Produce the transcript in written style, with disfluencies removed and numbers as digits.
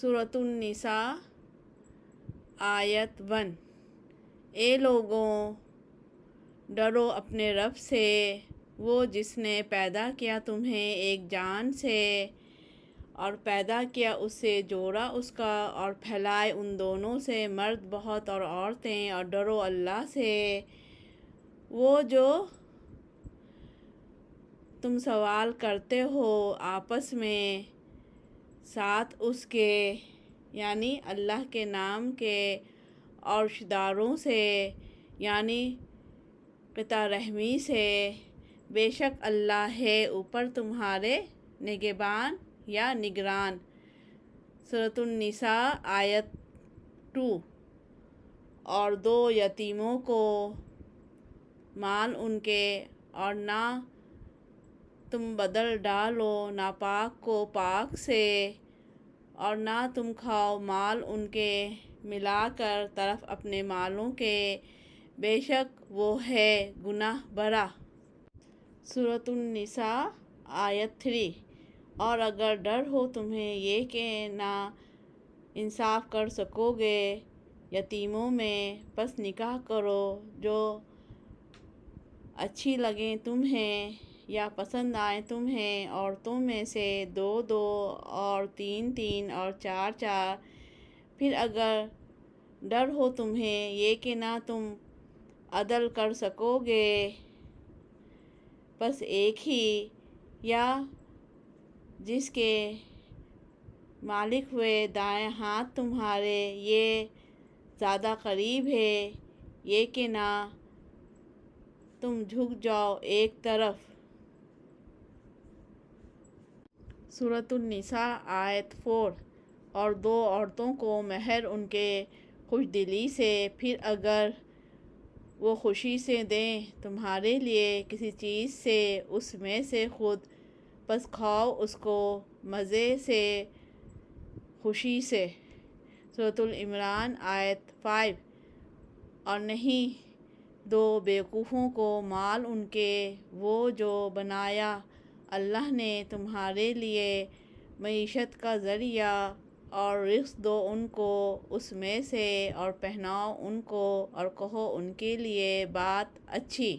سورۃ النساء آیت 1۔ اے لوگوں، ڈرو اپنے رب سے، وہ جس نے پیدا کیا تمہیں ایک جان سے اور پیدا کیا اس سے جوڑا اس کا، اور پھیلائے ان دونوں سے مرد بہت اور عورتیں، اور ڈرو اللہ سے، وہ جو تم سوال کرتے ہو آپس میں ساتھ اس کے، یعنی اللہ کے نام کے، اور رشتہ داروں سے، یعنی قطع رحمی سے، بے شک اللہ ہے اوپر تمہارے نگہبان یا نگران۔ سورۃ النساء آیت 2۔ اور دو یتیموں کو مال ان کے، اور نہ تم بدل ڈالو ناپاک کو پاک سے، اور نہ تم کھاؤ مال ان کے ملا کر طرف اپنے مالوں کے، بے شک وہ ہے گناہ برا۔ سورۃ النساء آیت 3۔ اور اگر ڈر ہو تمہیں یہ کہ نہ انصاف کر سکو گے یتیموں میں، پس نکاح کرو جو اچھی لگیں تمہیں یا پسند آئیں تمہیں، عورتوں میں سے 2 اور 3 اور 4۔ پھر اگر ڈر ہو تمہیں یہ کہ نہ تم عدل کر سکو گے، پس ایک ہی، یا جس کے مالک ہوئے دائیں ہاتھ تمہارے، یہ زیادہ قریب ہے یہ کہ نہ تم جھک جاؤ ایک طرف۔ سورۃ النساء آیت 4۔ اور 2 عورتوں کو مہر ان کے خوش دلی سے، پھر اگر وہ خوشی سے دیں تمہارے لیے کسی چیز سے اس میں سے خود، پس کھاؤ اس کو مزے سے خوشی سے۔ سورۃ العمران آیت 5۔ اور نہیں دو بیوقوفوں کو مال ان کے، وہ جو بنایا اللہ نے تمہارے لیے معیشت کا ذریعہ، اور رزق دو ان کو اس میں سے، اور پہناؤ ان کو، اور کہو ان کے لیے بات اچھی۔